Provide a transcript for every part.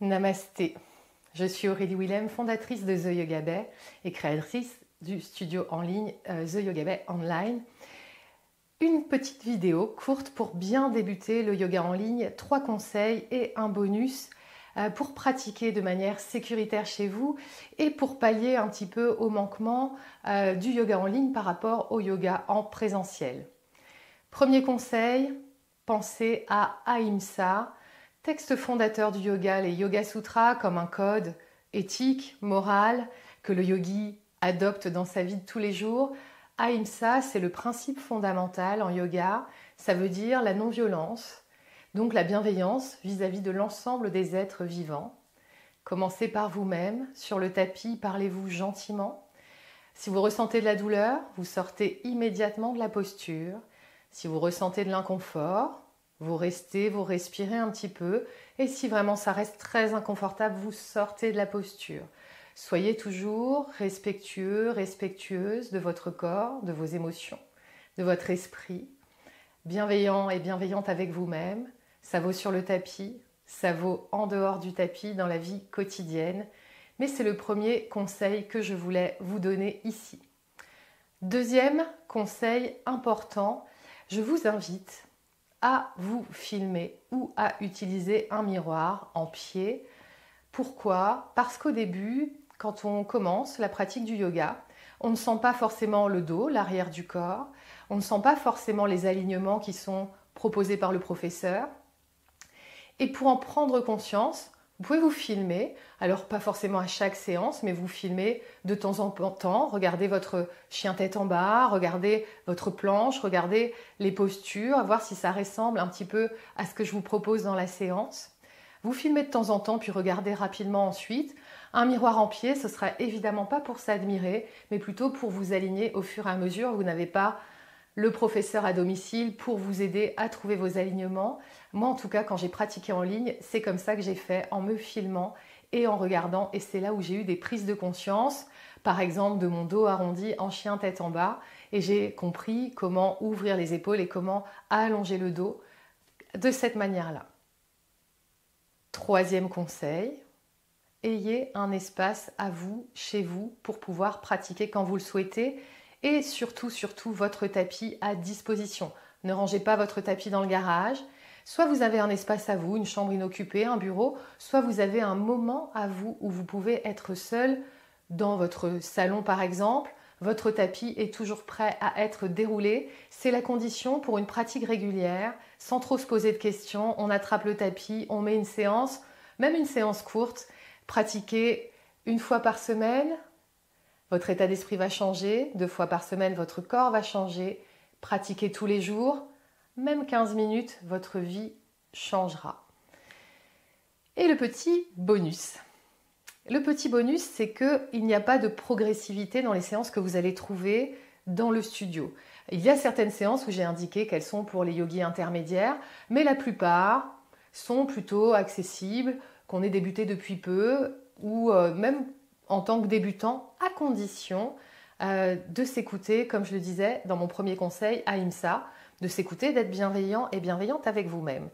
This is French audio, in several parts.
Namasté, je suis Aurélie Willem, fondatrice de The Yoga Bay et créatrice du studio en ligne The Yoga Bay Online. Une petite vidéo courte pour bien débuter le yoga en ligne, 3 conseils et un bonus pour pratiquer de manière sécuritaire chez vous et pour pallier un petit peu au manquement du yoga en ligne par rapport au yoga en présentiel. Premier conseil, pensez à Ahimsa, texte fondateur du yoga, les Yoga Sutras comme un code éthique, moral, que le yogi adopte dans sa vie de tous les jours. Ahimsa, c'est le principe fondamental en yoga, ça veut dire la non-violence, donc la bienveillance vis-à-vis de l'ensemble des êtres vivants. Commencez par vous-même, sur le tapis, parlez-vous gentiment. Si vous ressentez de la douleur, vous sortez immédiatement de la posture. Si vous ressentez de l'inconfort, vous restez, vous respirez un petit peu. Et si vraiment ça reste très inconfortable, vous sortez de la posture. Soyez toujours respectueux, respectueuse de votre corps, de vos émotions, de votre esprit. Bienveillant et bienveillante avec vous-même. Ça vaut sur le tapis, ça vaut en dehors du tapis dans la vie quotidienne. Mais c'est le premier conseil que je voulais vous donner ici. Deuxième conseil important, je vous invite à vous filmer ou à utiliser un miroir en pied. Pourquoi? Parce qu'au début, quand on commence la pratique du yoga, on ne sent pas forcément le dos, l'arrière du corps, on ne sent pas forcément les alignements qui sont proposés par le professeur. Et pour en prendre conscience, vous pouvez vous filmer, alors pas forcément à chaque séance, mais vous filmez de temps en temps, regardez votre chien tête en bas, regardez votre planche, regardez les postures, à voir si ça ressemble un petit peu à ce que je vous propose dans la séance. Vous filmez de temps en temps, puis regardez rapidement ensuite. Un miroir en pied, ce sera évidemment pas pour s'admirer, mais plutôt pour vous aligner au fur et à mesure. Vous n'avez pas le professeur à domicile pour vous aider à trouver vos alignements. Moi, en tout cas, quand j'ai pratiqué en ligne, c'est comme ça que j'ai fait, en me filmant et en regardant. Et c'est là où j'ai eu des prises de conscience, par exemple de mon dos arrondi en chien tête en bas. Et j'ai compris comment ouvrir les épaules et comment allonger le dos de cette manière-là. Troisième conseil, ayez un espace à vous, chez vous, pour pouvoir pratiquer quand vous le souhaitez. Et surtout, votre tapis à disposition. Ne rangez pas votre tapis dans le garage. Soit vous avez un espace à vous, une chambre inoccupée, un bureau, soit vous avez un moment à vous où vous pouvez être seul dans votre salon par exemple. Votre tapis est toujours prêt à être déroulé. C'est la condition pour une pratique régulière, sans trop se poser de questions. On attrape le tapis, on met une séance, même une séance courte. Pratiquez une fois par semaine. Votre état d'esprit va changer, 2 fois par semaine, votre corps va changer. Pratiquez tous les jours, même 15 minutes, votre vie changera. Et le petit bonus. Le petit bonus, c'est qu'il n'y a pas de progressivité dans les séances que vous allez trouver dans le studio. Il y a certaines séances où j'ai indiqué qu'elles sont pour les yogis intermédiaires, mais la plupart sont plutôt accessibles, qu'on ait débuté depuis peu ou même en tant que débutant, à condition de s'écouter, comme je le disais dans mon premier conseil, Ahimsa, de s'écouter, d'être bienveillant et bienveillante avec vous-même.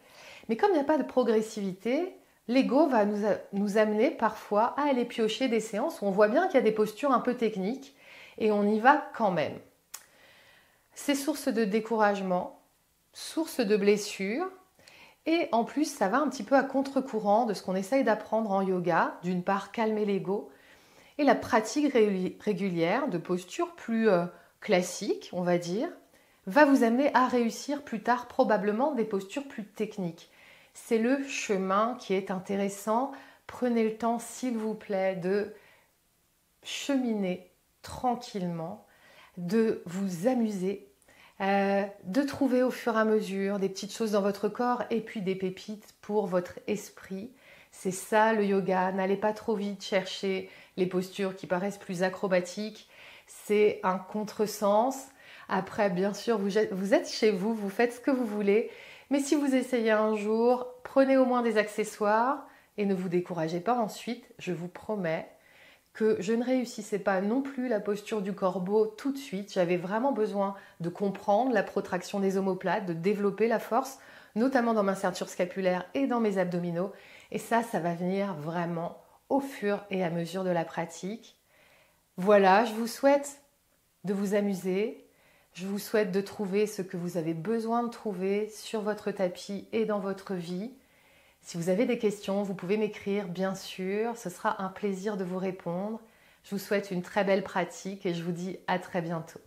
Mais comme il n'y a pas de progressivité, l'ego va nous amener parfois à aller piocher des séances où on voit bien qu'il y a des postures un peu techniques et on y va quand même. C'est source de découragement, source de blessures. Et en plus, ça va un petit peu à contre-courant de ce qu'on essaye d'apprendre en yoga. D'une part, calmer l'ego. Et la pratique régulière de postures plus classiques, on va dire, va vous amener à réussir plus tard probablement des postures plus techniques. C'est le chemin qui est intéressant. Prenez le temps, s'il vous plaît, de cheminer tranquillement, de vous amuser, de trouver au fur et à mesure des petites choses dans votre corps et puis des pépites pour votre esprit. C'est ça le yoga, n'allez pas trop vite chercher les postures qui paraissent plus acrobatiques, c'est un contresens. Après, bien sûr, vous êtes chez vous, vous faites ce que vous voulez, mais si vous essayez un jour, prenez au moins des accessoires et ne vous découragez pas ensuite, je vous promets que je ne réussissais pas non plus la posture du corbeau tout de suite. J'avais vraiment besoin de comprendre la protraction des omoplates, de développer la force, notamment dans ma ceinture scapulaire et dans mes abdominaux. Et ça va venir vraiment au fur et à mesure de la pratique. Voilà, je vous souhaite de vous amuser. Je vous souhaite de trouver ce que vous avez besoin de trouver sur votre tapis et dans votre vie. Si vous avez des questions, vous pouvez m'écrire, bien sûr. Ce sera un plaisir de vous répondre. Je vous souhaite une très belle pratique et je vous dis à très bientôt.